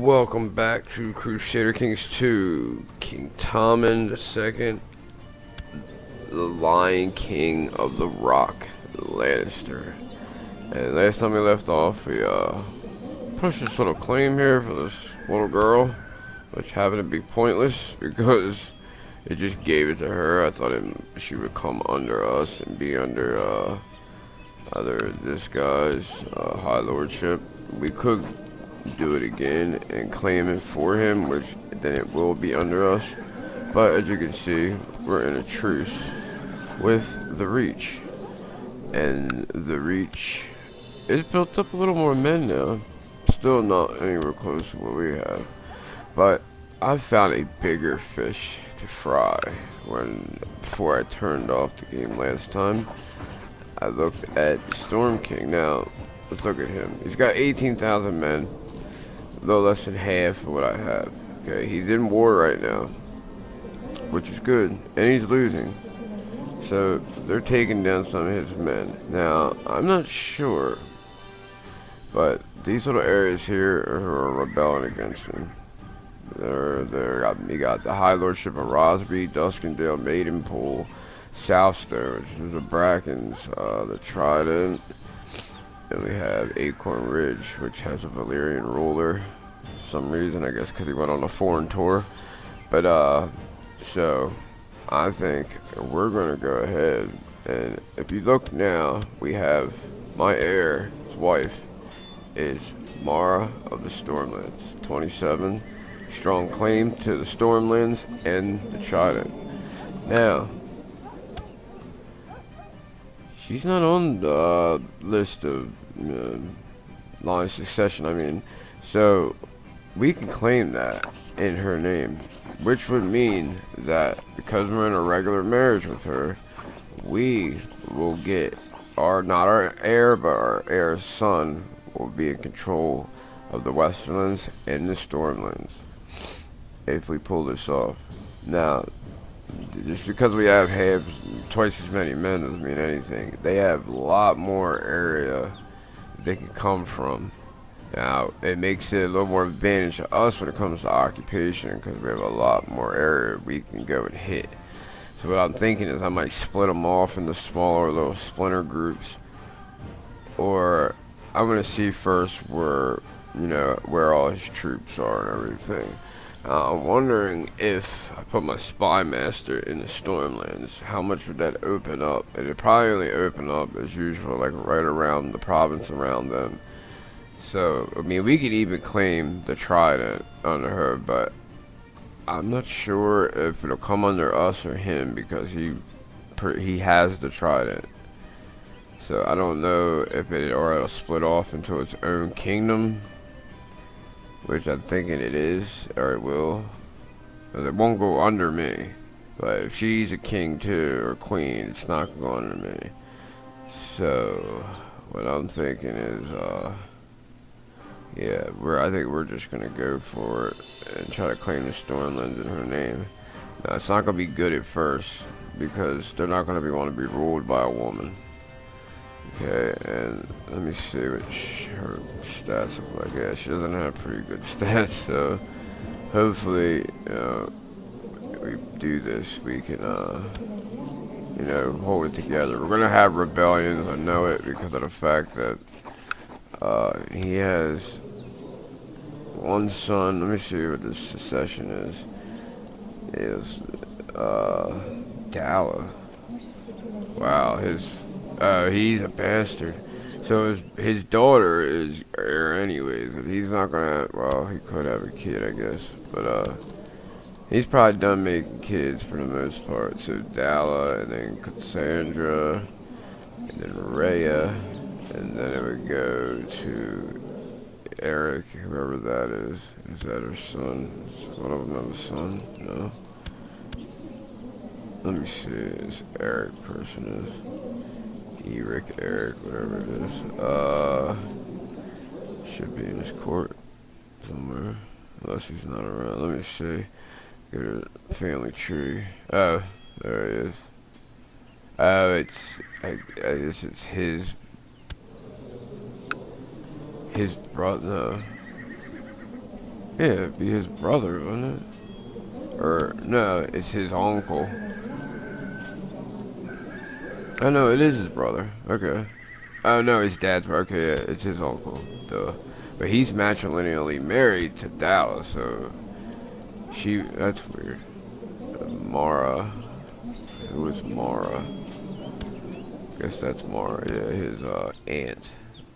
Welcome back to Crusader Kings 2. King Tommen II, the Lion King of the Rock, Lannister. And last time we left off, we pushed this little claim here for this little girl, which happened to be pointless because it just gave it to her. I thought she would come under us and be under either this guy's high lordship. We could do it again and claim it for him, which then it will be under us. But as you can see, we're in a truce with the Reach, and the Reach is built up a little more men now. Still not anywhere close to what we have, but I found a bigger fish to fry. Before I turned off the game last time, I looked at Storm King. Now let's look at him. He's got 18,000 men, a little less than half of what I have. Okay, he's in war right now, which is good, and he's losing. So they're taking down some of his men. Now I'm not sure, but these little areas here are rebelling against him. You got the High Lordship of Rosby, Duskendale, Maidenpool, Southstowe, which is the Brackens, the Trident. And we have Acorn Ridge, which has a Valyrian ruler. For some reason, I guess because he went on a foreign tour. But, so, I think we're going to go ahead. And if you look now, we have my heir, his wife, is Mara of the Stormlands. 27. Strong claim to the Stormlands and the Trident. Now, she's not on the list of line of succession, I mean. So, we can claim that in her name. Which would mean that because we're in a regular marriage with her, we will get not our heir, but our heir's son will be in control of the Westerlands and the Stormlands. If we pull this off. Now, just because we have twice as many men doesn't mean anything. They have a lot more area they can come from. Now, it makes it a little more advantage to us when it comes to occupation because we have a lot more area we can go and hit. So what I'm thinking is I might split them off into smaller little splinter groups, or I'm gonna see first where all his troops are and everything. I'm wondering if I put my spy master in the Stormlands, how much would that open up? It'd probably open up as usual, like right around the province around them. So, I mean, we could even claim the Trident under her, but I'm not sure if it'll come under us or him because he has the Trident. So I don't know if it'll split off into its own kingdom, which I'm thinking it is, or it will. It won't go under me. But if she's a king too, or queen, it's not going to go under me. So, what I'm thinking is, I think we're just going to go for it and try to claim the Stormlands in her name. Now, it's not going to be good at first, because they're not going to want to be ruled by a woman. Okay, and let me see what her stats look like. Yeah, she doesn't have pretty good stats, so hopefully, we do this, we can, hold it together. We're gonna have rebellions, I know it, because of the fact that, he has one son. Let me see what this secession is, Dalla. Wow, he's a bastard. So his daughter is heir anyways, but he's not gonna, well, he could have a kid, I guess, but he's probably done making kids for the most part. So Dalla, and then Cassandra, and then Rhea, and then it would go to Eric, whoever that is. Is that her son? Is one of them have a son? No. Let me see, this Eric person is Eric, whatever it is. Should be in his court somewhere, unless he's not around. Let me see. Go to the family tree. Oh, there he is. Oh, I guess it's his brother. No. Yeah, it'd be his brother, wouldn't it? Or no, it's his uncle. Oh no, it is his brother. Okay. Oh no, his dad's brother. Okay, yeah, it's his uncle. Duh. But he's matrilineally married to Dallas, so that's weird. Mara. Who is Mara? Guess that's Mara, yeah, his aunt.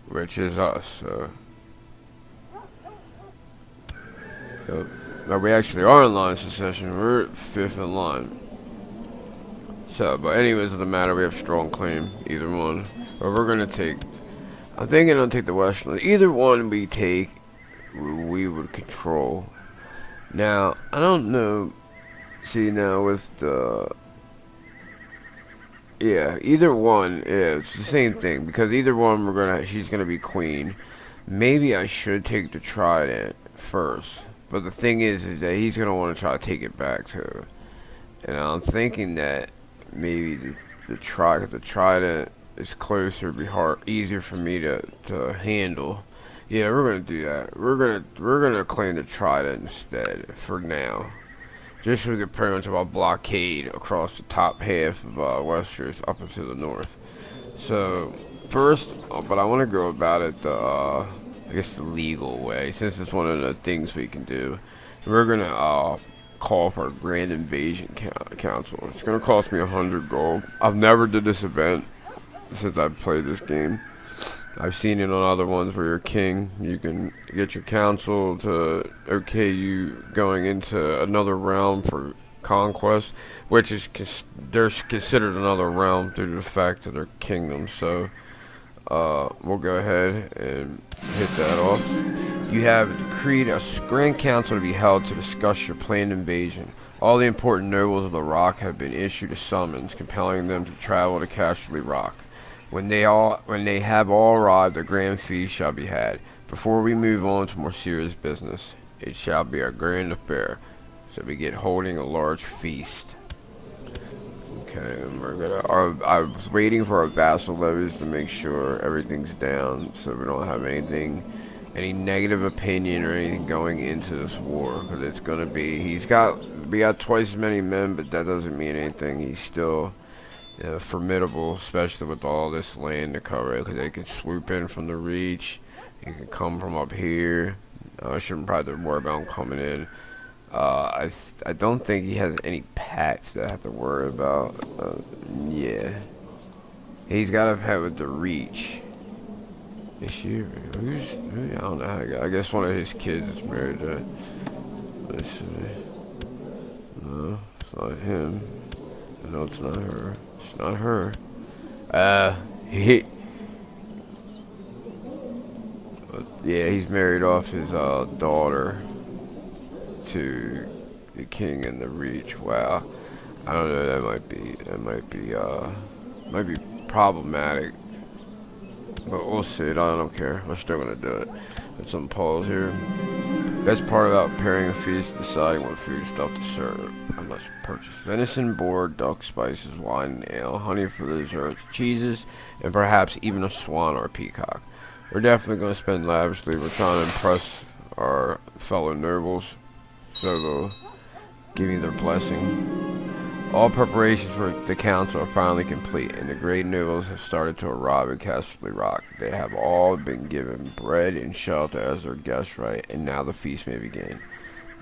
Which is us, so. Yep. Now we actually are in line succession. We're 5th in line. So, but anyways, doesn't matter. We have strong claim, either one. But we're gonna take. I'm thinking I'll take the Westland. Either one we take, we would control. Now, I don't know. See, now with the. Yeah, either one is the same thing because either one she's gonna be queen. Maybe I should take the trident first, but the thing is that he's gonna want to try to take it back too. And I'm thinking that maybe the trident is closer, be easier for me to handle. Yeah, we're gonna do that. We're gonna claim the trident instead for now. Just so we can pretty much have a blockade across the top half of Westeros up into the north. So, first, but I want to go about it I guess the legal way, since it's one of the things we can do. We're going to call for a Grand Invasion Council. It's going to cost me 100 gold. I've never did this event since I've played this game. I've seen it on other ones where you're king. You can get your council to okay you going into another realm for conquest, which is they're considered another realm due to the fact that they're kingdoms. So we'll go ahead and hit that off. You have decreed a grand council to be held to discuss your planned invasion. All the important nobles of the Rock have been issued a summons compelling them to travel to Casterly Rock. When they have all arrived, a grand feast shall be had. Before we move on to more serious business, it shall be a grand affair. So we get holding a large feast. Okay, and we're gonna. I was waiting for our vassal levies to make sure everything's down, so we don't have any negative opinion or anything going into this war, because it's gonna be. We got twice as many men, but that doesn't mean anything. He's still. Formidable, especially with all this land to cover, because they can swoop in from the reach. You can come from up here. I shouldn't probably worry about him coming in. I don't think he has any packs that I have to worry about. Yeah, he's got to have it to reach. Is she? I don't know. I guess one of his kids is married to. Let's see. No, it's not him. No, it's not her. It's not her. Yeah, he's married off his daughter to the king in the reach. Wow. I don't know, might be problematic. But we'll see. I don't care. We're still gonna do it. Put some pause here. Best part about preparing a feast, deciding what food stuff to serve. I must purchase venison, boar, duck, spices, wine, and ale, honey for the desserts, cheeses, and perhaps even a swan or a peacock. We're definitely going to spend lavishly. We're trying to impress our fellow nobles, so they'll give me their blessing. All preparations for the council are finally complete, and the great nobles have started to arrive at Casterly Rock. They have all been given bread and shelter as their guest right, and now the feast may begin.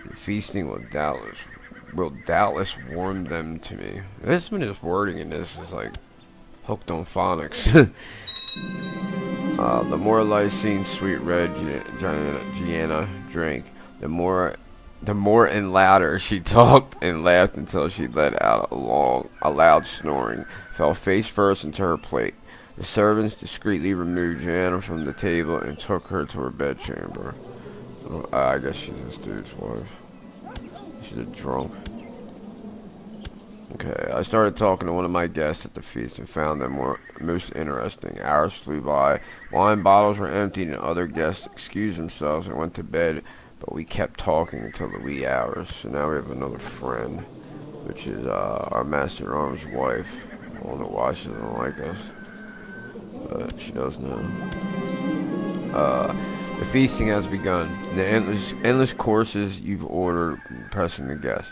The feasting will doubtless warm them to me. This wording in this is like hooked on phonics. The more lysine sweet red Gianna drank, the more and louder she talked and laughed until she let out a loud snoring, fell face first into her plate. The servants discreetly removed Joanna from the table and took her to her bedchamber. I guess she's this dude's wife. She's a drunk. Okay, I started talking to one of my guests at the feast and found them most interesting. Hours flew by. Wine bottles were emptied and other guests excused themselves and went to bed. But we kept talking until the wee hours. So now we have another friend, which is our Master Arm's wife. I don't know why she doesn't like us, but she does now. The feasting has begun. The endless courses you've ordered pressing the guests.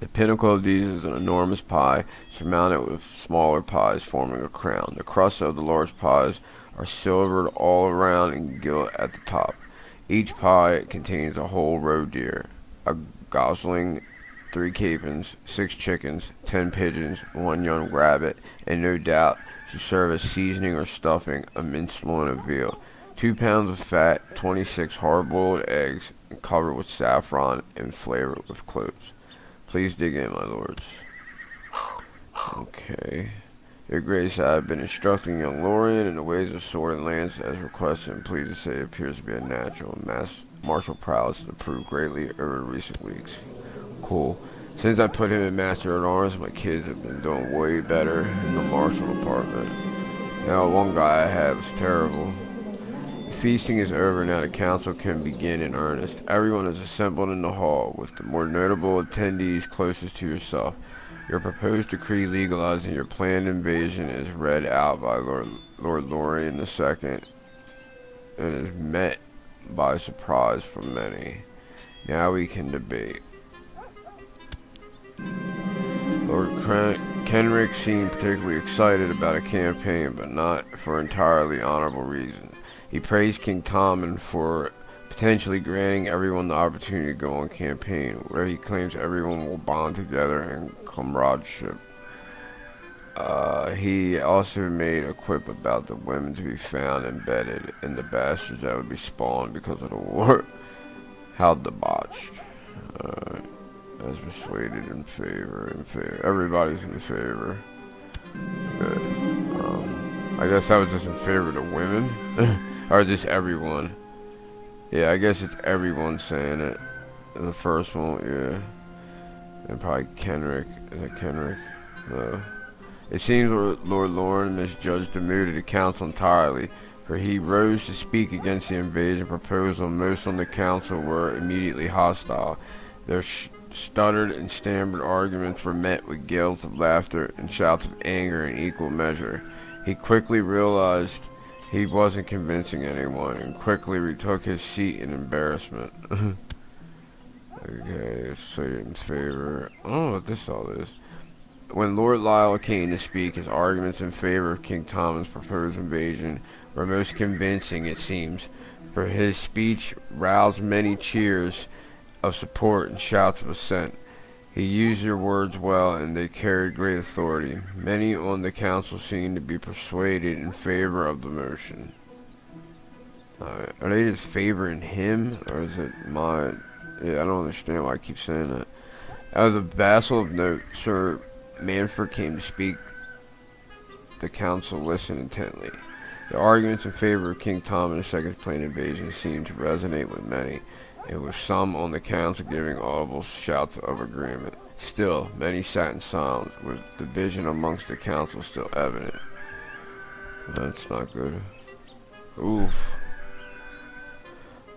The pinnacle of these is an enormous pie, surmounted with smaller pies forming a crown. The crusts of the large pies are silvered all around and gilt at the top. Each pie contains a whole roe deer, a gosling, 3 capons, 6 chickens, 10 pigeons, 1 young rabbit, and no doubt to serve as seasoning or stuffing, a minced loin of veal. 2 pounds of fat, 26 hard-boiled eggs, and covered with saffron and flavored with cloves. Please dig in, my lords. Okay. Your Grace, I have been instructing young Lorien in the ways of sword and lance as requested, and pleased to say it appears to be a natural martial prowess to improve greatly over recent weeks. Cool. Since I put him in Master at Arms, my kids have been doing way better in the martial department. Now, one guy I had was terrible. Feasting is over, now the council can begin in earnest. Everyone is assembled in the hall, with the more notable attendees closest to yourself. Your proposed decree legalizing your planned invasion is read out by Lord Lorien II, and is met by surprise from many. Now we can debate. Lord Kenrick seemed particularly excited about a campaign, but not for entirely honorable reasons. He praised King Tommen for potentially granting everyone the opportunity to go on campaign, where he claims everyone will bond together in comradeship. He also made a quip about the women to be found embedded in the bastards that would be spawned because of the war. How debauched. As persuaded in favor. Everybody's in favor. Good. I guess that was just in favor of the women. Or just everyone. Yeah, I guess it's everyone saying it. The first one, yeah. And probably Kenrick. Is it Kenrick? No. It seems Lord Lorien misjudged the mood of the council entirely, for he rose to speak against the invasion proposal. Most on the council were immediately hostile. Their stuttered and stammered arguments were met with gales of laughter and shouts of anger in equal measure. He quickly realized he wasn't convincing anyone, and quickly retook his seat in embarrassment. Okay, so in favor. I don't know what this all is. When Lord Lyle came to speak, his arguments in favor of King Tommen's proposed invasion were most convincing, it seems, for his speech roused many cheers of support and shouts of assent. He used your words well, and they carried great authority. Many on the council seemed to be persuaded in favor of the motion. Are they just favoring him, or is it mine? Yeah, I don't understand why I keep saying that. As a vassal of note, Sir Manfred came to speak. The council listened intently. The arguments in favor of King Tommen II's planned invasion seemed to resonate with many, and with some on the council giving audible shouts of agreement. Still, many sat in silence, with division amongst the council still evident. That's not good. Oof.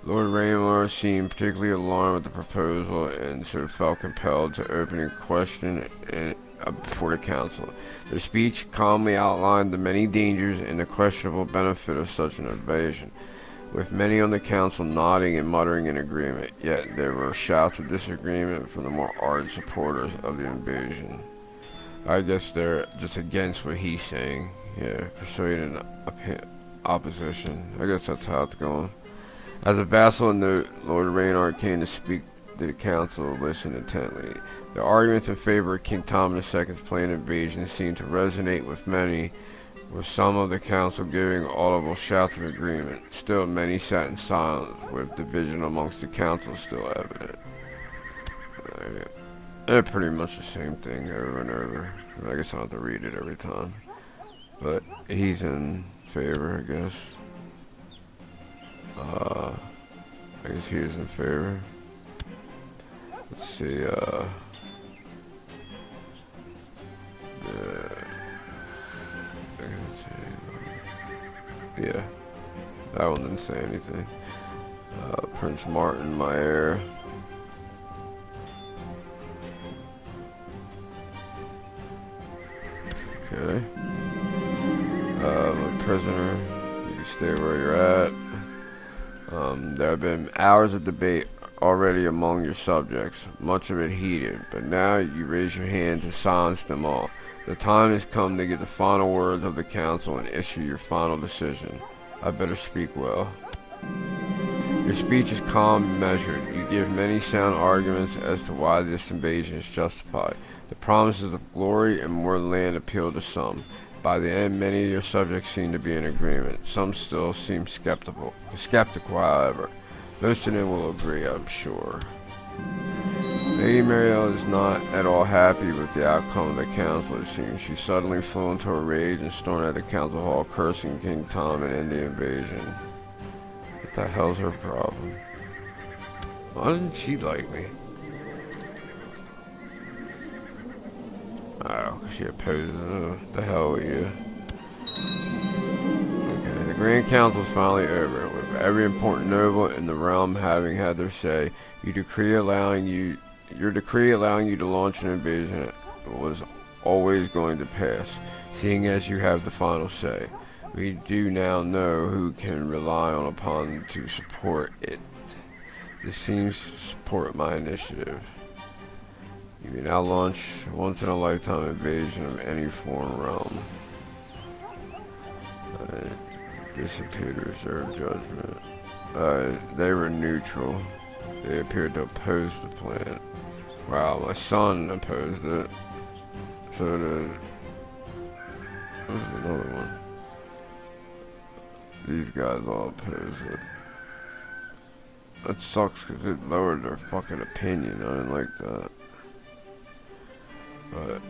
Lord Raymar seemed particularly alarmed with the proposal, and so felt compelled to open a question before the council. Their speech calmly outlined the many dangers and the questionable benefit of such an invasion, with many on the council nodding and muttering in agreement. Yet there were shouts of disagreement from the more ardent supporters of the invasion. I guess they're just against what he's saying. Yeah, persuading opposition. I guess that's how it's going. As a vassal note, Lord Raynard came to speak to the council, listened intently. The arguments in favor of King Tommen II's planned invasion seemed to resonate with many, with some of the council giving audible shouts of agreement. Still, many sat in silence, with division amongst the council still evident. They're pretty much the same thing over and over. I guess I don't have to read it every time. But he's in favor, I guess. I guess he is in favor. Let's see, yeah, that one didn't say anything. Prince Martin, my heir. Okay. My prisoner, you can stay where you're at. There have been hours of debate already among your subjects, much of it heated, but now you raise your hand to silence them all. The time has come to get the final words of the council and issue your final decision. I better speak well. Your speech is calm and measured. You give many sound arguments as to why this invasion is justified. The promises of glory and more land appeal to some. By the end, many of your subjects seem to be in agreement. Some still seem skeptical, however. Most of them will agree, I'm sure. Lady Marielle is not at all happy with the outcome of the council, it seems. She suddenly flew into a rage and stormed at the council hall, cursing King Tom and ending the invasion. What the hell's her problem? Why didn't she like me? Oh, she opposes it. The hell with you. Okay, the Grand Council is finally over. With every important noble in the realm having had their say, your decree allowing you to launch an invasion was always going to pass, seeing as you have the final say. We do now know who can rely upon to support it. This seems to support my initiative. You may now launch once-in-a-lifetime invasion of any foreign realm. Disappear to reserve judgment. They were neutral. They appeared to oppose the plan. Wow, my son opposed it. So did... There's another one. These guys all oppose it. That sucks because it lowered their fucking opinion. I didn't like that. But...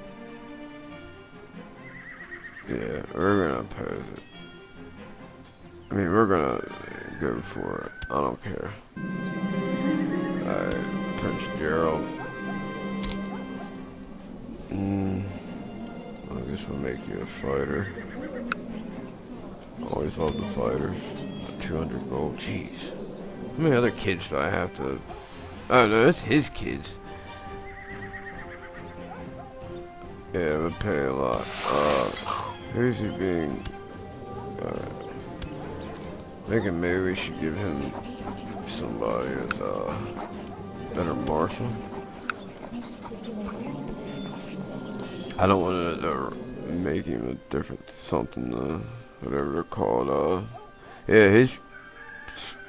yeah, we're gonna oppose it. I mean, we're gonna go for it. I don't care. Prince Gerald. I guess we'll make you a fighter. Always love the fighters. 200 gold. Jeez. How many other kids do I have to... oh no, that's his kids. Yeah, we pay a lot. Who's he being... thinking maybe we should give him somebody with better martial. I don't want to make him a different something, whatever they're called. Yeah, his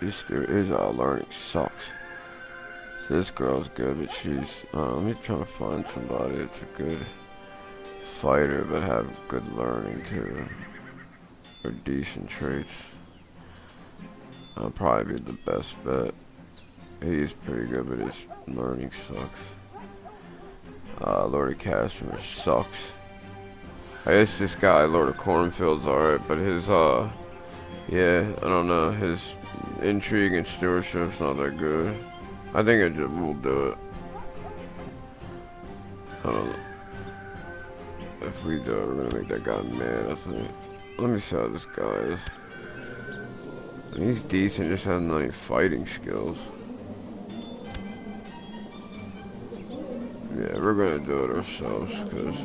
learning sucks. So this girl's good, but she's, let me try to find somebody that's a good fighter, but have good learning too, or decent traits. I'll probably be the best bet. He's pretty good, but his learning sucks. Lord of Casimir sucks. I guess this guy, Lord of Cornfield's alright, but his, yeah, I don't know, his intrigue and stewardship's not that good. I think we'll do it. I don't know. If we do it, we're gonna make that guy mad, I think. Let me see how this guy is. He's decent, just has no fighting skills. Yeah, we're gonna do it ourselves, because...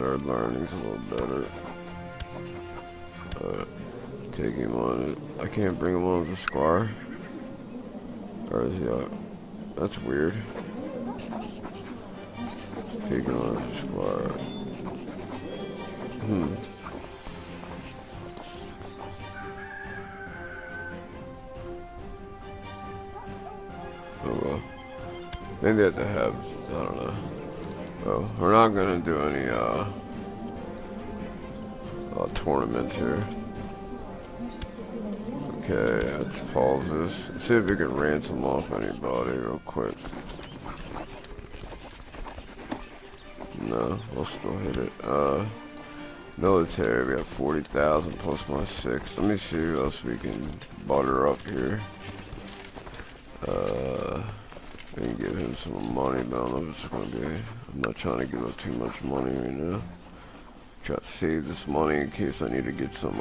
our learning's a little better. Take him on. I can't bring him on as a squire. Or is he out? That's weird. Take him on as a squire. Oh well. Maybe they have to have, I don't know. Well, we're not gonna do any tournaments here. Okay, let's pause this. Let's see if we can ransom off anybody real quick. No, we'll still hit it. Military, we have 40,000 plus my 6. Let me see who else we can butter up here. We can give him some money, but I don't know if it's gonna be. I'm not trying to give up too much money right now. Try to save this money in case I need to get some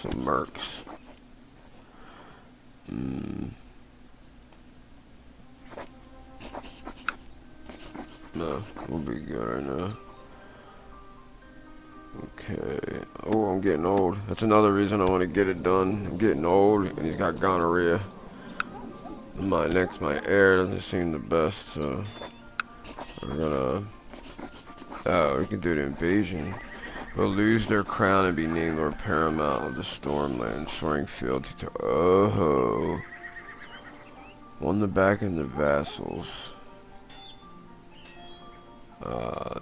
mercs. No, we'll be good right now. Okay. Oh, I'm getting old. That's another reason I want to get it done. I'm getting old, and he's got gonorrhea. My heir doesn't seem the best, so we're gonna. Oh, we can do the invasion. Will lose their crown and be named Lord Paramount of the Stormlands, swearing fealty to. Oh, won the back end of vassals.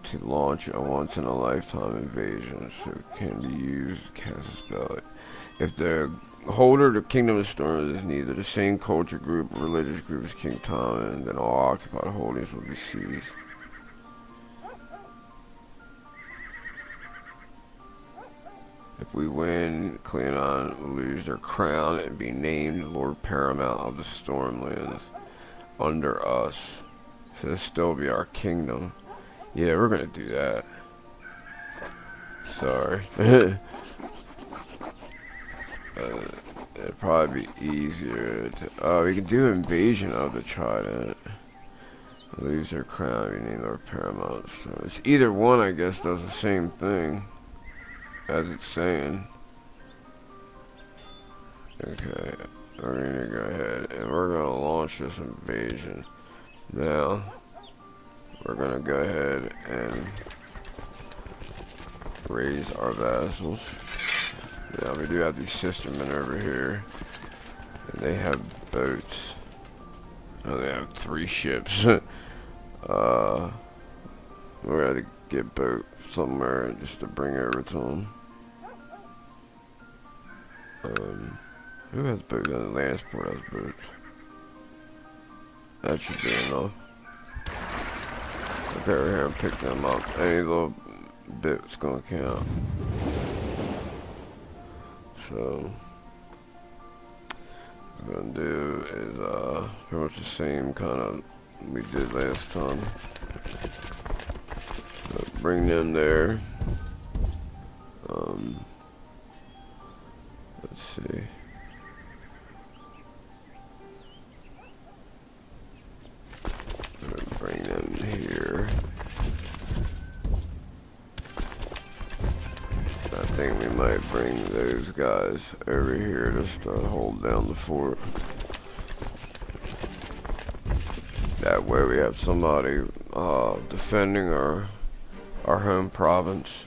To launch a once-in-a-lifetime invasion, so it can be used to cast a spell. If the holder of the Kingdom of Storms is neither the same culture group or religious group as King Tommen, then all occupied holdings will be seized. If we win, Cleonon will lose their crown and be named Lord Paramount of the Stormlands under us. So this still be our kingdom. Yeah, we're gonna do that. Sorry. It'd probably be easier to. Oh, we can do invasion of the Trident. Lose their crown, we need our paramount. So it's either one, I guess, does the same thing as it's saying. Okay, we're gonna go ahead and we're gonna launch this invasion. Now, we're gonna go ahead and raise our vassals. Yeah, we do have these sistermen over here, and they have boats. Oh, they have 3 ships. We're gonna get boat somewhere just to bring over to them. Who has boats? Lannister has boats. That should be enough. Okay, we're here and pick them up. Any little bit's gonna count. So what we're gonna do is pretty much the same kind of we did last time. So bring them there. Let's see. Bring them here. I think we might bring those guys over here just to hold down the fort. That way we have somebody defending our home province.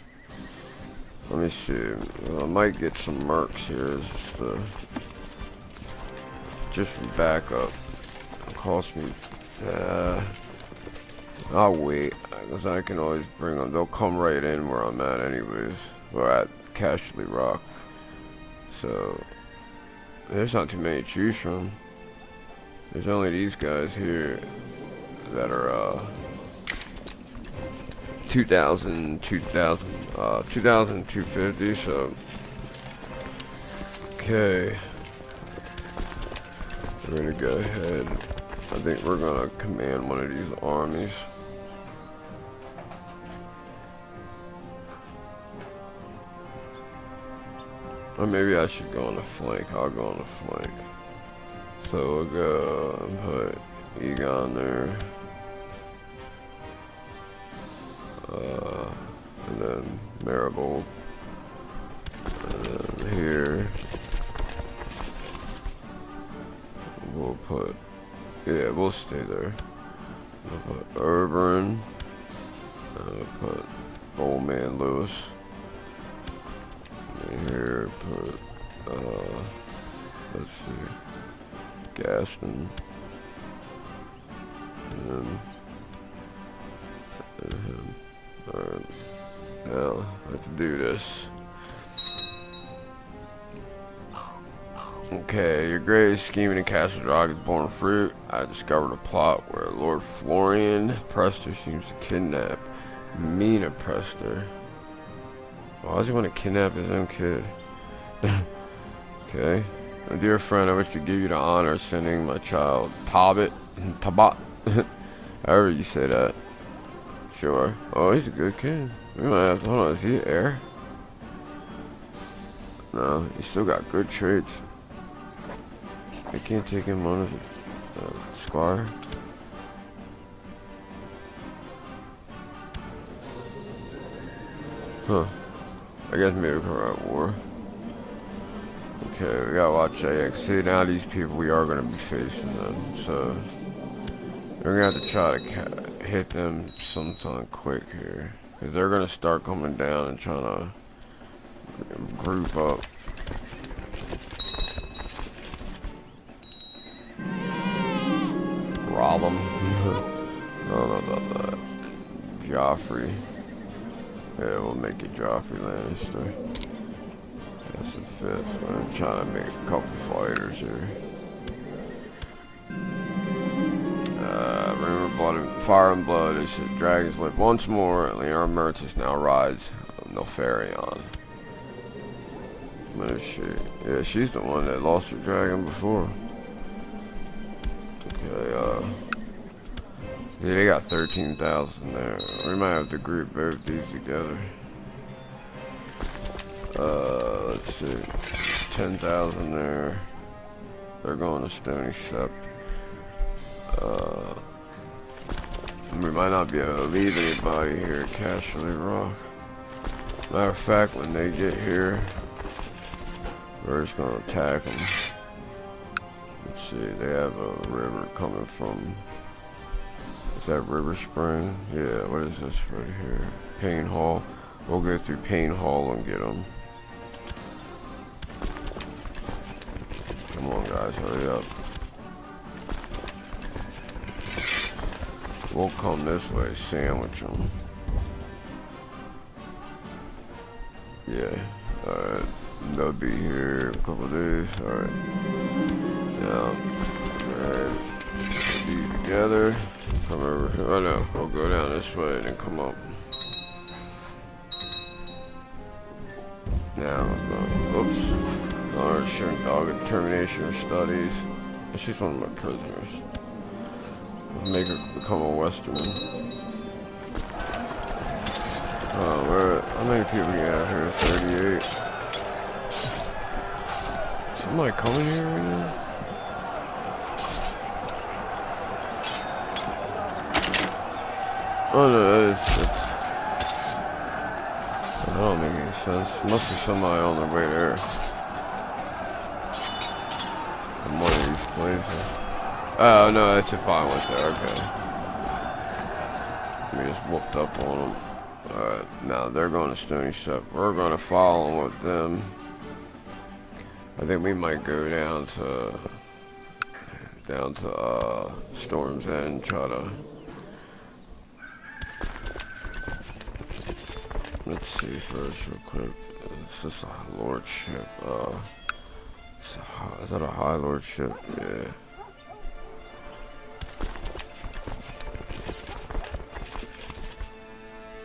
Let me see. I might get some mercs here just for backup. It'll cost me. I'll wait, because I can always bring them. They'll come right in where I'm at anyways. We're at Cashley Rock. So, there's not too many to choose from. There's only these guys here that are, 2,250, so. Okay. We're gonna go ahead. I think we're gonna command one of these armies. Or maybe I should go on the flank. I'll go on the flank. So we'll go and put Egon there. And then Marigold. And then here. We'll put. Yeah, we'll stay there. We'll put Oberyn. And we'll put Old Man Lewis. Here, put, let's see, Gaston, and him. Alright, now, let's do this. Okay, your greatest scheming in Castle Rock is born fruit. I discovered a plot where Lord Florian Prester seems to kidnap Mina Prester. Why does he want to kidnap his own kid? Okay. My dear friend, I wish to give you the honor of sending my child, Tabat, however you say that. Sure. Oh, he's a good kid. We might have to, hold on, is he heir? No, he's still got good traits. I can't take him on as a squire. Huh. I guess maybe we're at war. Okay, we gotta watch AX. See, now these people, we are gonna be facing them. So, we're gonna have to try to hit them sometime quick here. Because they're gonna start coming down and trying to group up. Rob them. I don't know about that. Joffrey. Yeah, we'll make it Joffrey Lannister. That's the fifth. I'm trying to make a couple fighters here. Remember blood, fire and blood is dragons live once more. Leonor Mertis now rides Nilfarion. What is she? Yeah, she's the one that lost her dragon before. Okay, yeah, they got 13,000 there. We might have to group both these together. Let's see. 10,000 there. They're going to Stony Sept. We might not be able to leave anybody here at Castle Rock. Matter of fact, when they get here, we're just going to attack them. Let's see, they have a river coming from... Is that River Spring? Yeah, what is this right here? Payne Hall. We'll go through Payne Hall and get them. Come on, guys, hurry up. We'll come this way, sandwich them. Yeah, alright. They'll be here in a couple of days. Alright. Now, alright. These together. Come over here. Oh no, we'll go down this way and then come up. Now, oops. Alright, shooting dog termination studies. She's one of my prisoners. Make her become a Westerman. Oh, how many people get out here? 38. Somebody coming here right now? Oh no, that don't make any sense. Must be somebody on their way there. In one of these places. Oh no, that's if I went there, okay. We just whooped up on them. Alright, now they're going to Stony Sept. We're going to follow them with them. I think we might go down to Storm's End and try to... Let's see first real quick. It's just a lordship. Is that a high lordship? Yeah.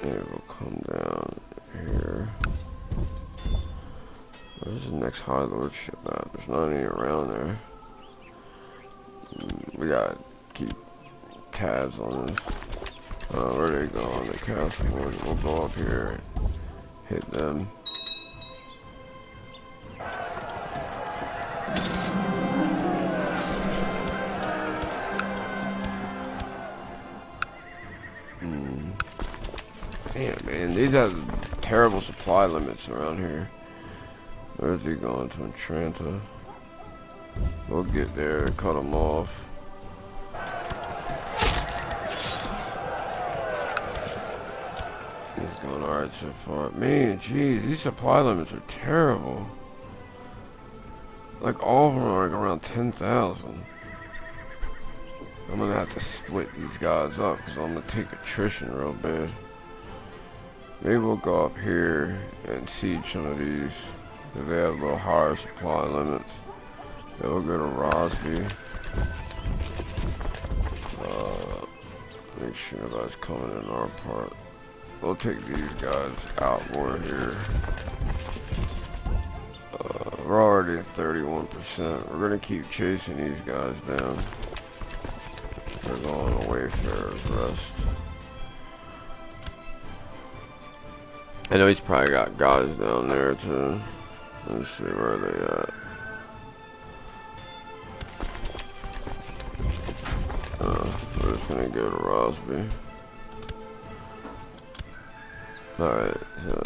Maybe we'll come down here. Where's the next high lordship at? There's not any around there. We gotta keep tabs on this. Where they going? The castle. We'll go up here and hit them. Damn, man, these have terrible supply limits around here. Where's he going to Entranta? We'll get there, cut them off. He's going alright so far. Man, jeez, these supply limits are terrible. Like, all of them are like around 10,000. I'm gonna have to split these guys up because I'm gonna take attrition real bad. Maybe we'll go up here and siege some of these. If they have a little higher supply limits. Then we'll go to Rosby. Make sure nobody's coming in our part. We'll take these guys out more here. We're already at 31%. We're gonna keep chasing these guys down. They're going to Wayfarer's Rest. I know he's probably got guys down there too. Let's see where they at. We're just gonna go to Rosby. Alright, so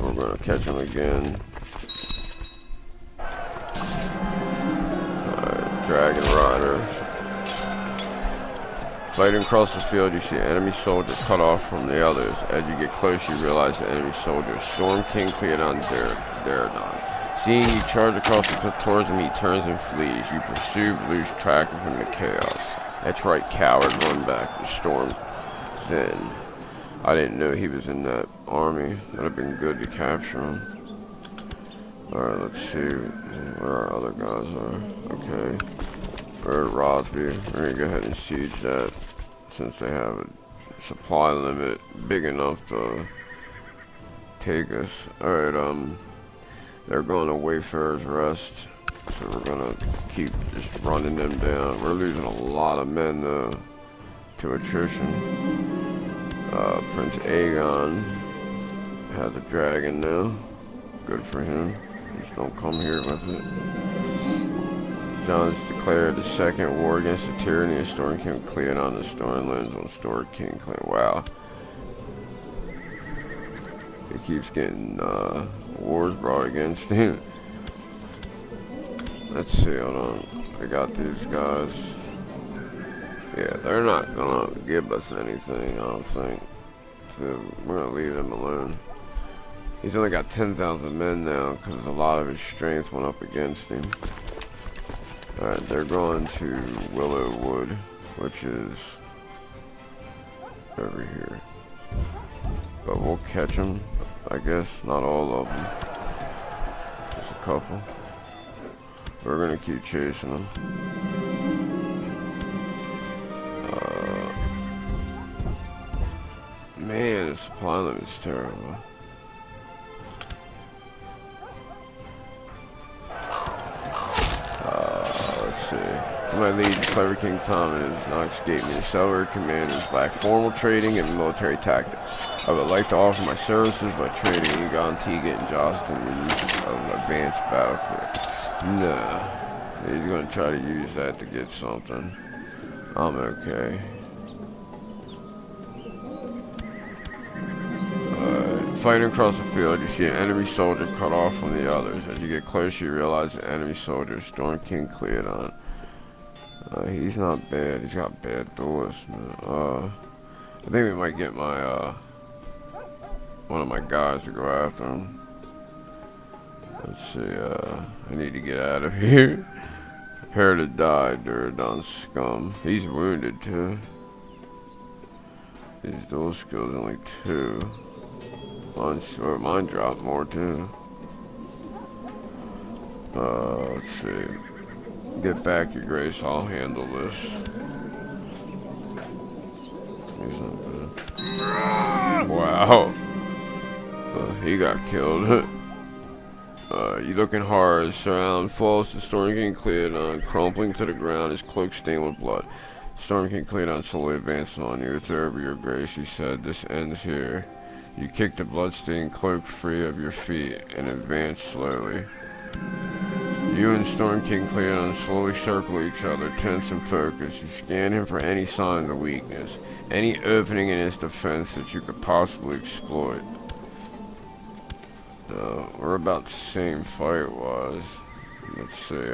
we're gonna catch him again. Alright, Dragon Rider. Fighting across the field, you see an enemy soldier cut off from the others. As you get close, you realize the enemy soldier is Storm King Cleodon Daredon. Seeing you charge across the cliff towards him, he turns and flees. You pursue, but lose track of him in the chaos. That's right, coward, run back to Storm. Then, I didn't know he was in that army. That'd have been good to capture him. Alright, let's see where our other guys are. Okay. We're at Rosby. We're gonna go ahead and siege that since they have a supply limit big enough to take us. Alright, they're going to Wayfarer's Rest. So we're gonna keep just running them down. We're losing a lot of men though to attrition. Prince Aegon has a dragon now. Good for him. Just don't come here with it. John has declared the second war against the tyranny of Storm King Cleodon the Stormlands on Storm King Cleodon. Wow. He keeps getting wars brought against him. Let's see, hold on. I got these guys. Yeah, they're not gonna give us anything, I don't think. So we're gonna leave them alone. He's only got 10,000 men now because a lot of his strength went up against him. Alright, they're going to Willowwood, which is over here. But we'll catch them, I guess. Not all of them. Just a couple. We're gonna keep chasing them. Man, the supply limit is terrible. Let's see. My lead, clever King Tommen, has not escaped me. The settler commanders lack formal trading and military tactics. I would like to offer my services by trading Egon, Teagat, and Jostin the use of an advanced battlefield. Nah, he's going to try to use that to get something. I'm okay. Fighting across the field, you see an enemy soldier cut off from the others. As you get closer, you realize the enemy soldier is Storm King Cleodon. He's not bad. He's got bad doors. I think we might get my one of my guys to go after him. Let's see. I need to get out of here. Prepare to die, Daredon scum. He's wounded too. His dual skills only 2. Mine dropped more too. Let's see. Get back, Your Grace. I'll handle this. He's not bad. Wow. He got killed. You looking hard as Surround falls to Storm King Cleodon, crumpling to the ground, his cloak stained with blood. Storm King Cleodon slowly advances on you. It's over, Your Grace, he said. This ends here. You kick the bloodstained cloak free of your feet and advance slowly. You and Storm King Cleodon slowly circle each other, tense and focused. You scan him for any signs of weakness, any opening in his defense that you could possibly exploit. We're about the same fight-wise. Let's see,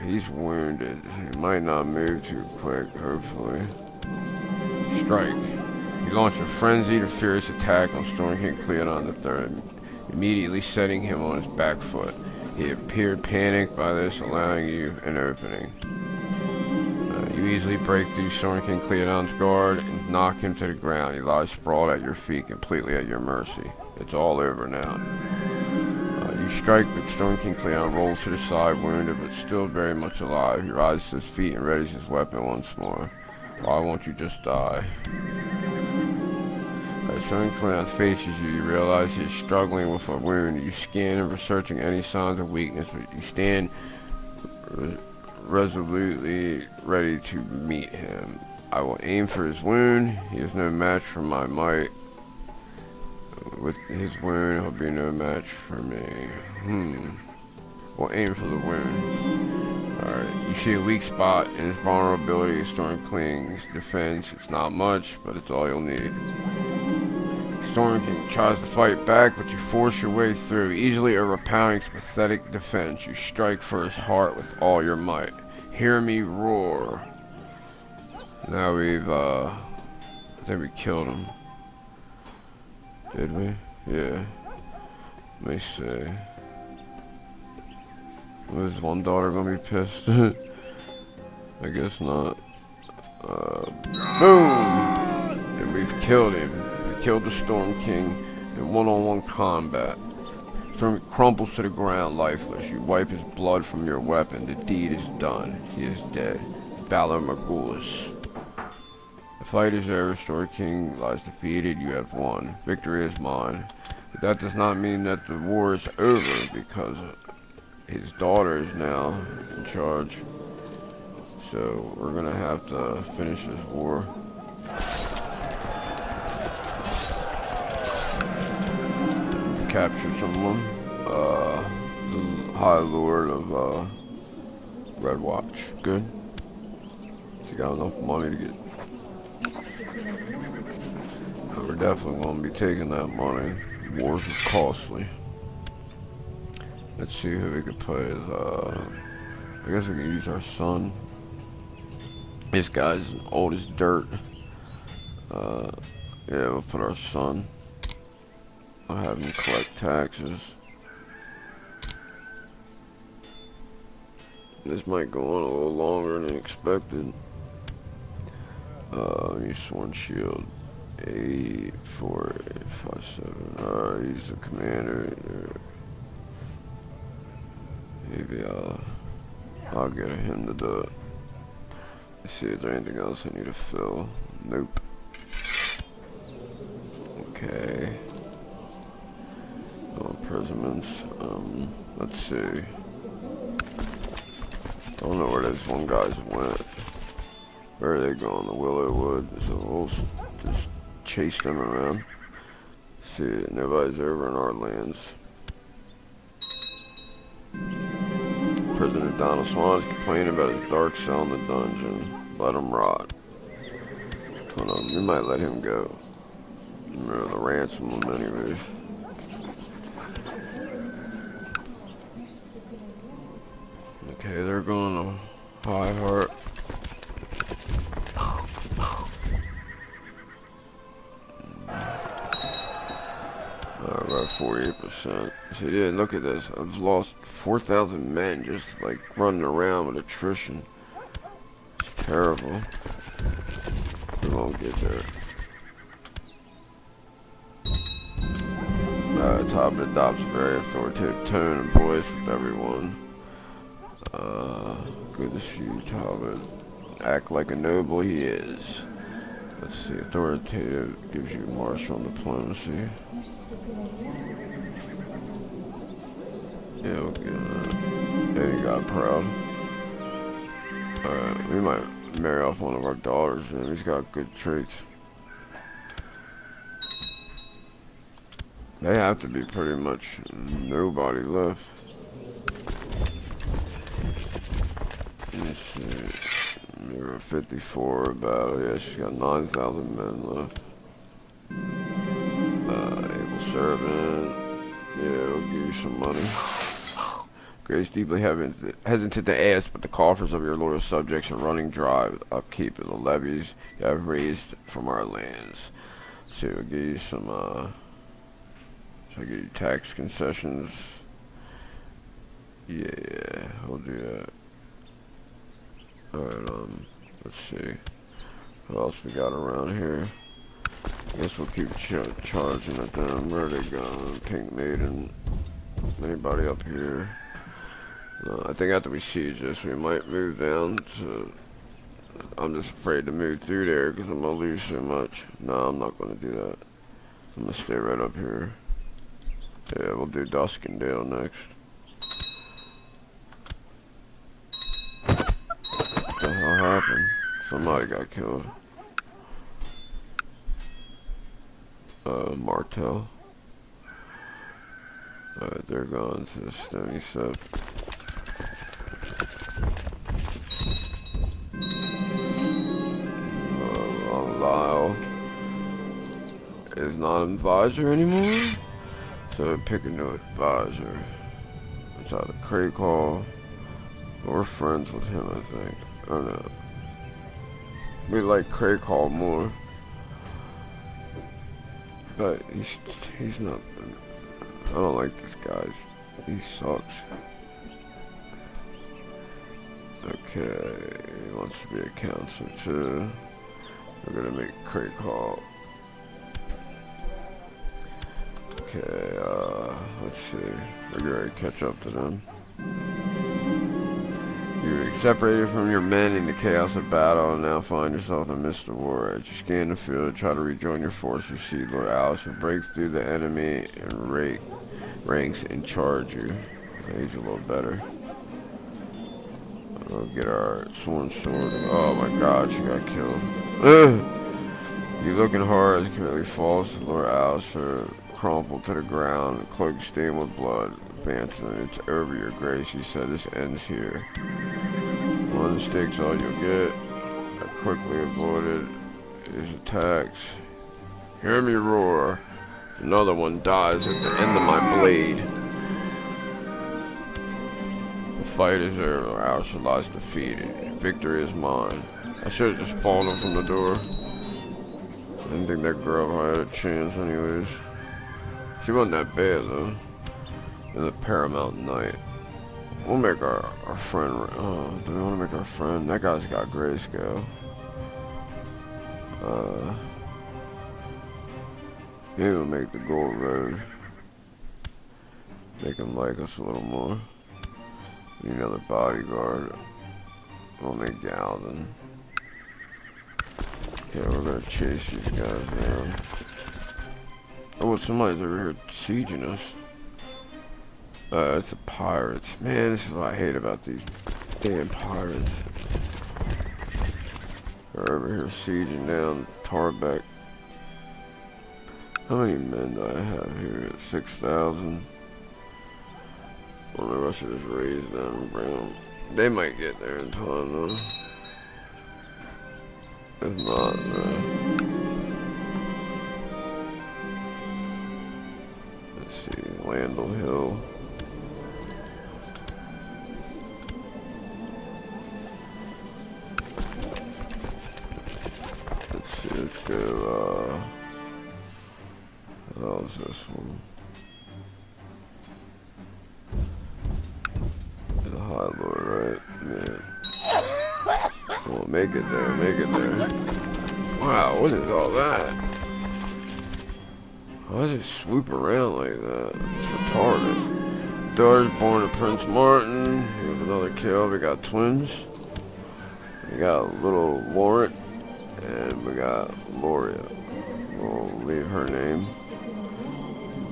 he's wounded. He might not move too quick, hopefully. Strike. He launched a frenzied and furious attack on Storm King Cleodon III, immediately setting him on his back foot. He appeared panicked by this, allowing you an opening. You easily break through Storm King Cleodon's guard and knock him to the ground. He lies sprawled at your feet, completely at your mercy. It's all over now. You strike, but Storm King Cleodon rolls to the side, wounded but still very much alive. He rises to his feet and readies his weapon once more. Why won't you just die? As Storm King Cleodon faces you, you realize he is struggling with a wound. You scan him for searching any signs of weakness, but you stand resolutely ready to meet him. I will aim for his wound. He is no match for my might. With his wound, he'll be no match for me. We'll aim for the wound. Alright, you see a weak spot in his vulnerability. Storm King's defense. It's not much, but it's all you'll need. Storm King tries to fight back, but you force your way through, easily overpowering his pathetic defense. You strike for his heart with all your might. Hear me roar. Now we've, I think we killed him. Did we? Yeah. Let me see. Was one daughter gonna be pissed? I guess not. Boom! And we've killed him. We killed the Storm King in one-on-one combat. Storm crumbles to the ground lifeless. You wipe his blood from your weapon. The deed is done. He is dead. Balor Morghulis. The fight is over. Storm King lies defeated. You have won. Victory is mine. But that does not mean that the war is over, because his daughter is now in charge. So we're gonna have to finish this war. Capture someone. The High Lord of Red Watch. Good. He got enough money to get. We're definitely gonna be taking that money. Wars is costly. Let's see who we could put as, I guess we can use our son. This guy's old as dirt. Yeah, we'll put our son. I'll have him collect taxes. This might go on a little longer than expected. Use Sworn Shield. 84857. Alright, he's the commander. Maybe I'll get him to do it. Let's see, is there anything else I need to fill? Nope. Okay. No imprisonments. Let's see. I don't know where those one guys went. Where are they going? The Willowwood. So we'll just chase them around. See, nobody's over in our lands. Prisoner Donald Swan's complaining about his dark cell in the dungeon. Let him rot. Hold on, we might let him go. Remember the ransom him anyways. Okay, they're going to High Heart. About 48%. So yeah, look at this. I've lost 4,000 men just like running around with attrition. It's terrible. We won't get there. Top adopts a very authoritative tone and voice with everyone. Good to see you, Talbot. Act like a noble he is. Let's see, authoritative gives you martial diplomacy. Yeah, we'll get that. Yeah, he got proud. Alright, we might marry off one of our daughters, man. He's got good traits. They have to be pretty much nobody left. Let me see. You're at 54 battle. Yeah, she's got 9,000 men left. Able servant. Yeah, we'll give you some money. Grace deeply hesitant to ask, but the coffers of your loyal subjects are running dry with upkeep of the levies you have raised from our lands. So we'll give you some, so I'll give you tax concessions. Yeah, we'll do that. Alright, let's see. What else we got around here? I guess we'll keep charging at them. Where are they going? Pink Maiden. Anybody up here? No, I think after we siege this, we might move down to... I'm just afraid to move through there because I'm going to lose so much. No, I'm not going to do that. I'm going to stay right up here. Yeah, we'll do Duskendale next. What the hell happened? Somebody got killed. Martel. Alright, they're going to the Stony Sep. not an advisor anymore. So pick a new advisor. It's either Craig Hall or friends with him, I think. I don't know. We like Craig Hall more. But he's not. I don't like this guy. He sucks. Okay, he wants to be a counselor too. We're gonna make Craig Hall. Okay, let's see. We're gonna catch up to them. You're separated from your men in the chaos of battle and now find yourself in the midst of war. As you scan the field, try to rejoin your force. You see Lord Alistair breaks through the enemy and ranks and charge you. He's a little better. We'll get our sworn sword. Oh my god, she got killed. Ugh. You looking hard as Kimberly falls to Lord Alistair, crumpled to the ground, cloak stained with blood. Advancing, it's over, your grace. He said, this ends here. One mistake's all you'll get. I quickly avoided his attacks. Hear me roar. Another one dies at the end of my blade. The fight is over. Alistair lies defeated. Victory is mine. I should have just fallen from the door. I didn't think that girl had a chance anyways. She wasn't that bad though. In the Paramount Knight. We'll make our friend. Oh, do we want to make our friend? That guy's got grayscale. Maybe we'll make the Gold Road. Make him like us a little more. Need another bodyguard. We'll make Galden. Okay, we're gonna chase these guys down. Oh, somebody's over here sieging us. It's the pirates. Man, this is what I hate about these damn pirates. They're over here sieging down Tarbeck. How many men do I have here? 6,000. I wonder if I should just raise them and bring them. They might get there in time though. If not, let's see, Landell Hill. Let's go, how's this one? The High Lord, right? Yeah. Well, make it there, make it there. Wow, what is all that? Why does it swoop around like that? It's retarded. Daughter's born to Prince Martin. We have another kill. We got twins. We got little Laurent. And we got Loria. We'll leave her name.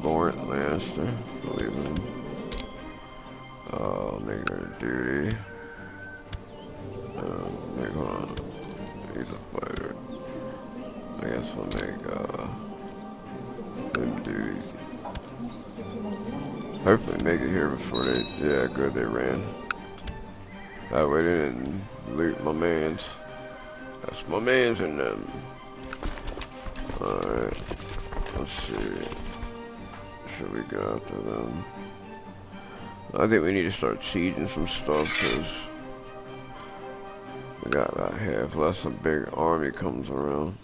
Laurent Lannister. We'll leave him. Make her duty. Hold on. He's a fighter. I guess we'll make them duties. Hopefully make it here before they. Yeah, good. They ran. That way they didn't loot my mans. That's my mans in them. Alright. Let's see. Should we go after them? I think we need to start sieging some stuff because we got about half unless a big army comes around.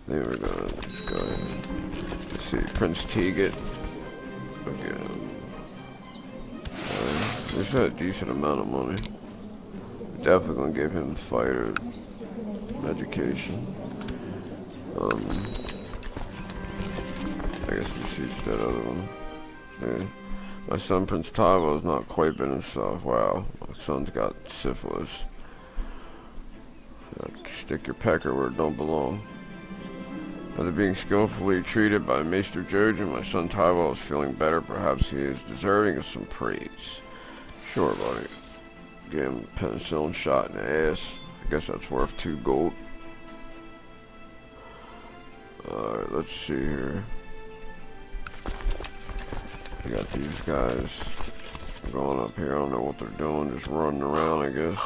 I think we're gonna just go ahead. Let's see, Prince Teagat. Okay. We should have a decent amount of money. Definitely gonna give him fighter education. I guess we siege that other one. Yeah. My son Prince Tywell has not quite been himself. Wow, my son's got syphilis. Stick your pecker where it don't belong. After being skillfully treated by Maester Jojen, my son Tywell is feeling better. Perhaps he is deserving of some praise. Sure, buddy. Give him a penicillin shot in the ass. I guess that's worth 2 gold. Alright, let's see here. I got these guys going up here. I don't know what they're doing, just running around, I guess.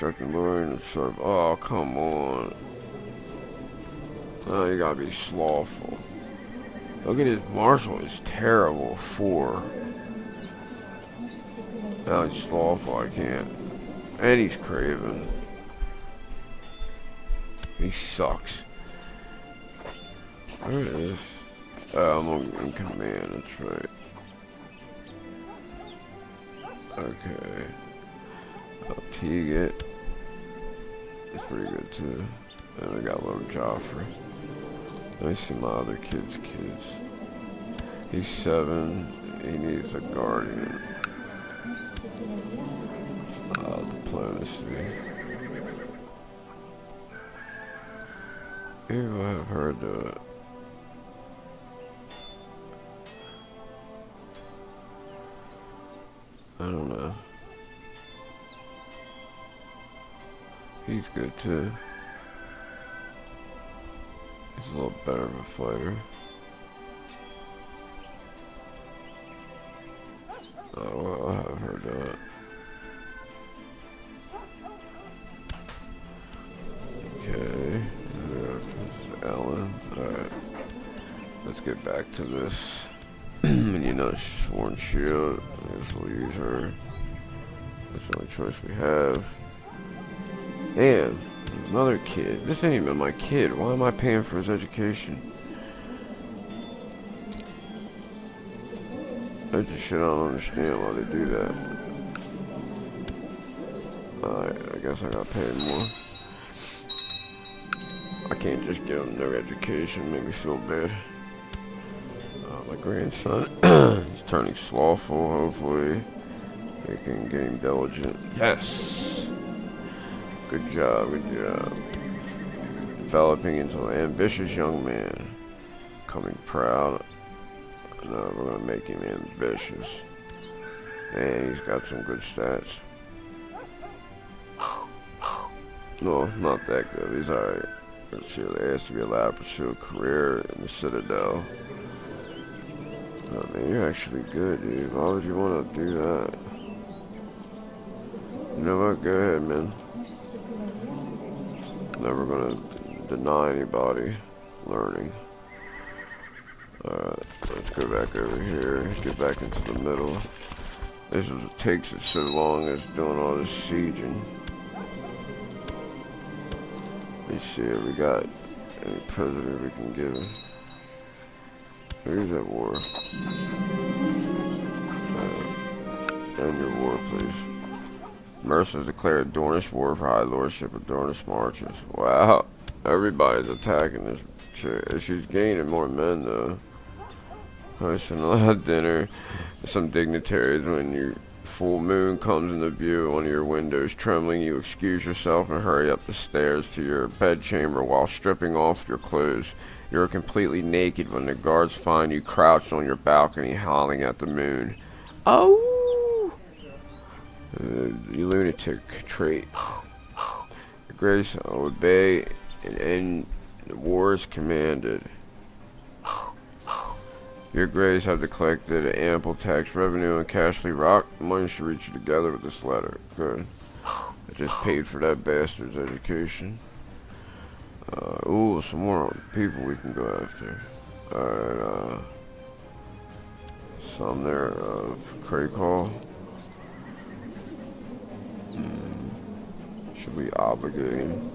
instructing Lord and serve. Oh, come on. Oh, you gotta be slothful. Look at his marshal. It's terrible. 4. Oh, he's slothful. I can't. And he's craven. He sucks. Where is? Oh, I'm in command. That's right. Okay. I'll Teague it. It's pretty good too. And I got little Joffrey. Let me see my other kids. He's 7. He needs a guardian. Diplomacy. Ew, I have her do it. I don't know. He's good too. He's a little better of a fighter. Oh, well, I'll have her do it. Okay. Ellen. Alright. Let's get back to this. You know, Sworn Shield. I guess we'll use her. That's the only choice we have. And another kid. This ain't even my kid. Why am I paying for his education? I just shit, I don't understand why they do that. Alright, I guess I gotta pay him more. I can't just give him no education. Make me feel bad. My grandson. He's turning slothful, hopefully. We can get him diligent. Yes! Good job, good job. Developing into an ambitious young man. Becoming proud. No, we're gonna make him ambitious. And he's got some good stats. No, not that good. He's alright. Let's see, they has to be allowed to pursue a career in the Citadel. Oh man, you're actually good, dude. Why would you want to do that? You know what? Go ahead, man. Never gonna deny anybody learning. Alright, let's go back over here. Get back into the middle. This is what takes it so long as doing all this sieging. Let's see if we got any president we can give him. Who's at war? End your war, please. Mercers declared Dornish war for high lordship of Dornish marches. Wow. Everybody's attacking this chick. She's gaining more men, though. Hosting a dinner. Some dignitaries, when your full moon comes into view at one of your windows, trembling, you excuse yourself and hurry up the stairs to your bedchamber while stripping off your clothes. You're completely naked when the guards find you crouched on your balcony howling at the moon. Oh! You lunatic trait. Your Grace, I'll obey and end the wars commanded. Your Grace, have collected an ample tax revenue on Cashley Rock. The money should reach you together with this letter. Good. I just paid for that bastard's education. Ooh, some more people we can go after. Alright, some there of Crakehall. Should we obligate him?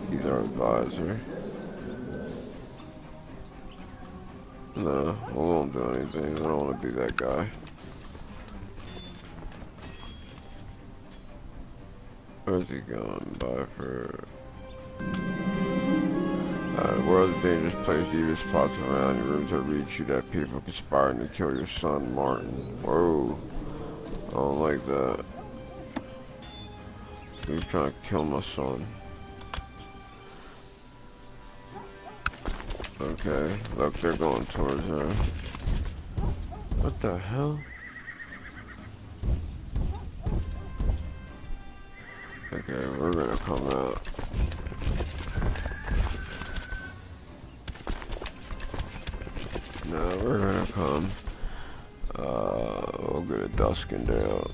He's our advisor. No, we won't do anything. I don't want to be that guy. Where's he going? By for... The world is a dangerous place. Evil plots around your rooms that reach you that people conspiring to kill your son, Martin. Whoa. I don't like that. He's trying to kill my son. Okay, look, they're going towards her. What the hell? Okay, we're gonna come out. No, we're gonna come. We'll get a Duskin down.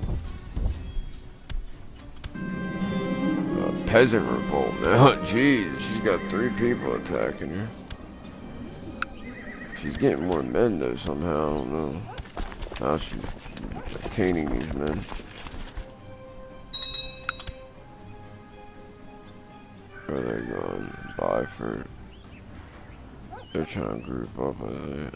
peasant revolt now. Jeez, she's got 3 people attacking her. She's getting more men though somehow. I don't know how she's obtaining these men. Where are they going? Byford. They're trying to group up with it.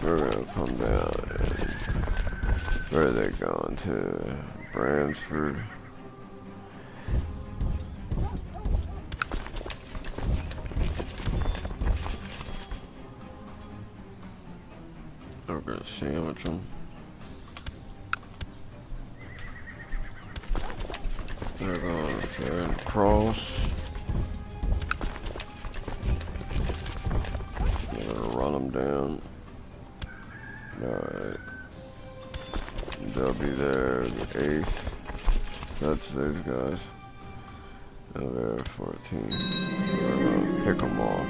We're gonna come down and where are they going to? Bransford. We're gonna sandwich them. They're going to cross. We're gonna run them down. Alright. They'll be there, the 8th. That's those guys. Now they're 14. We're gonna pick them off.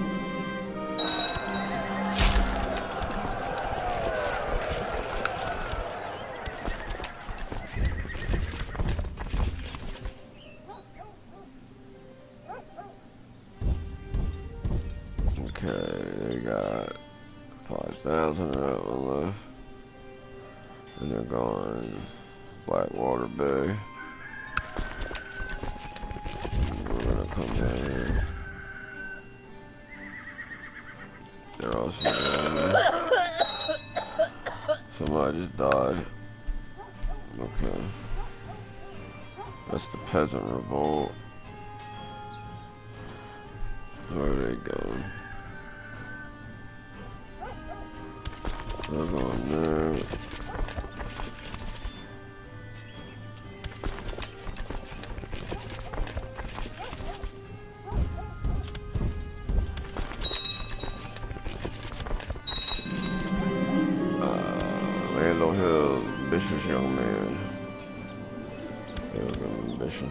Okay, they got 5,000 of that one left. And they're going Blackwater Bay. We're gonna come down here. They're also down there. Somebody just died. Okay. That's the peasant revolt. Where are they going? They're going there. Lando Hill, ambitious young man. They're going ambition.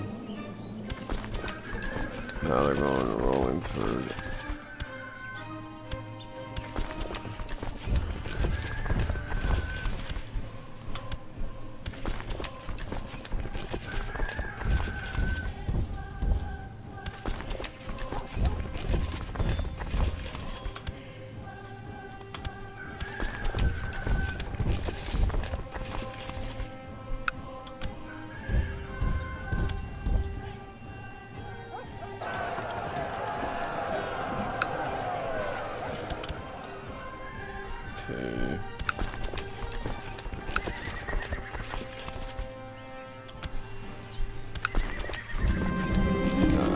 Now they're going to Rollingford.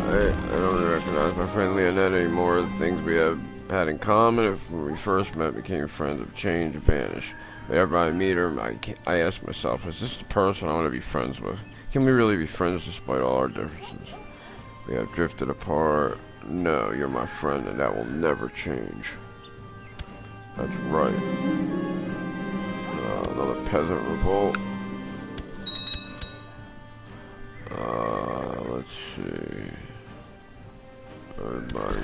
I don't recognize my friend Leonette anymore. The things we have had in common, if when we first met, became friends, have changed and vanished. Whenever I meet her, I ask myself, is this the person I want to be friends with? Can we really be friends despite all our differences? We have drifted apart. No, you're my friend, and that will never change. That's right. Another peasant revolt. Let's see. Everybody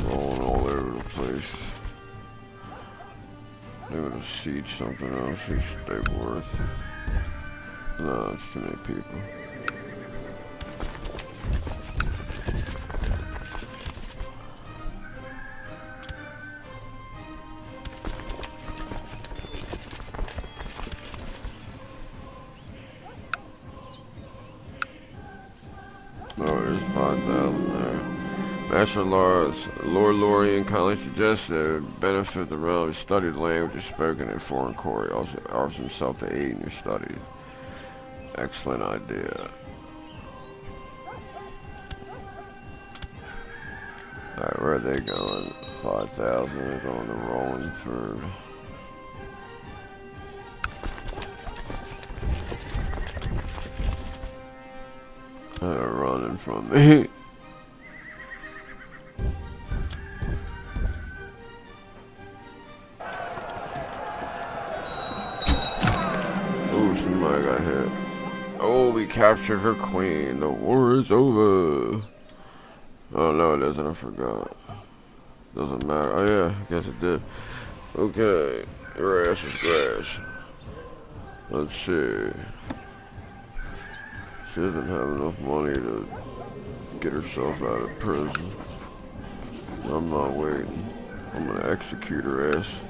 rolling all over the place. They're gonna siege something else. Stay worth. No, it's too many people. Oh, there's 5,000 there. Master Lord Lorien kindly suggests that benefit the realm to study the languages spoken in foreign court. He also offers himself to aid in your studies. Excellent idea. Alright, where are they going? 5,000. They're going to Rollingford. They're running from me. Oh, somebody got hit. Oh, we captured her queen. The war is over. Oh, no, it isn't. I forgot. Doesn't matter. Oh yeah, I guess it did. Okay, grass is grass. Let's see. She doesn't have enough money to get herself out of prison. I'm not waiting. I'm gonna execute her ass.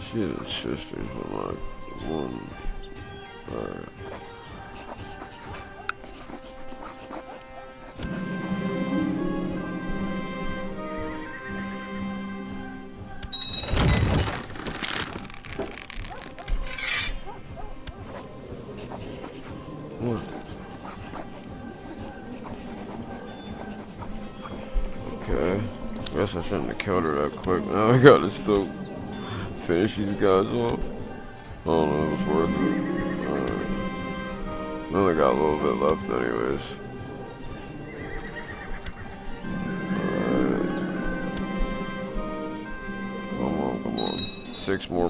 She has sisters with my one. Alright. What? Okay. Guess I shouldn't have killed her that quick. Now I gotta still finish these guys off. I don't know if it's worth it. Alright. I only got a little bit left anyways. Alright. Come on. 6% more.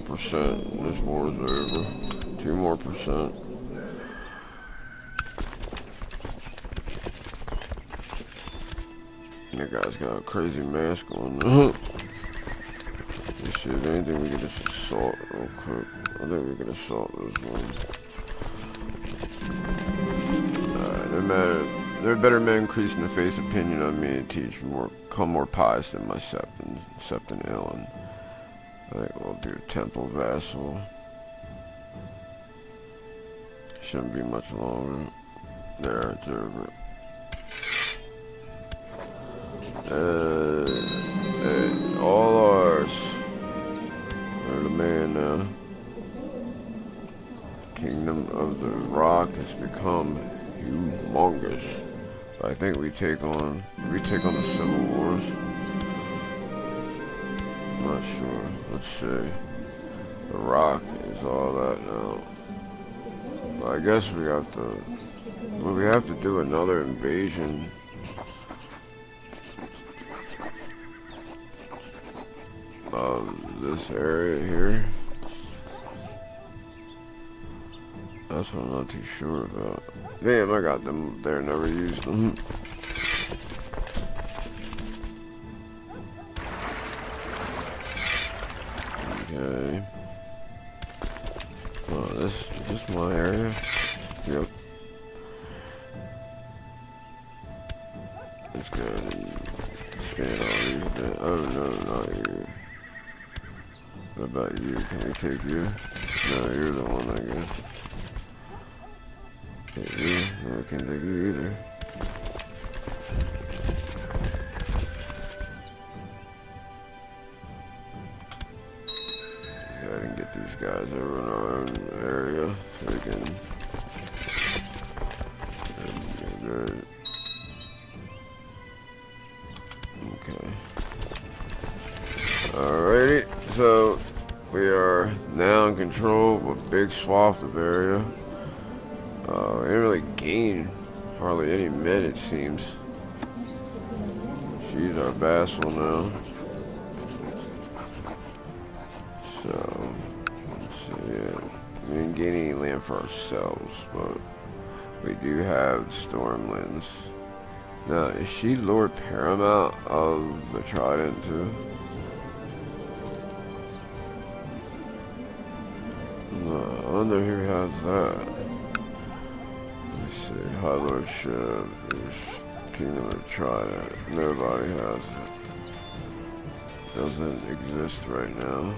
This war is over. 2% more. That guy's got a crazy mask on. Let's see if anything we can just assault real quick. I think we can assault this one. Alright, their better men increase in the face opinion of me and teach become more pious than my Septon Illan. I think we'll do temple vassal. Shouldn't be much longer. There, it's over. All ours. They're the man now. Kingdom of the Rock has become humongous. I think we take on the Civil Wars. I'm not sure. Let's see. The Rock is all that now. I guess we have to do another invasion. Of this area here. That's what I'm not too sure about. Damn, I got them there, never used them. Okay. Oh, is this my area? Yep. Let's go ahead and scan all these. Oh no, not you. What about you? Can we take you? No, you're the one, I guess. Take you? No, I can't take you either. Go ahead and get these guys over in our own area so we can. Okay. Alrighty. So we are now in control of a big swath of area. We didn't really gain hardly any men, it seems. She's our vassal now. So let's see. Yeah, we didn't gain any land for ourselves, but we do have Stormlands. Now, is she Lord Paramount of the Trident too? I wonder who has that. Let's see. High Lordship is Kingdom of Trident. Nobody has it. Doesn't exist right now.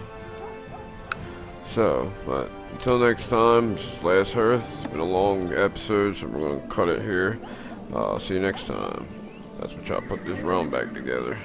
So, but until next time, this is Last Hearth. It's been a long episode, so we're going to cut it here. See you next time. That's what y'all put this realm back together.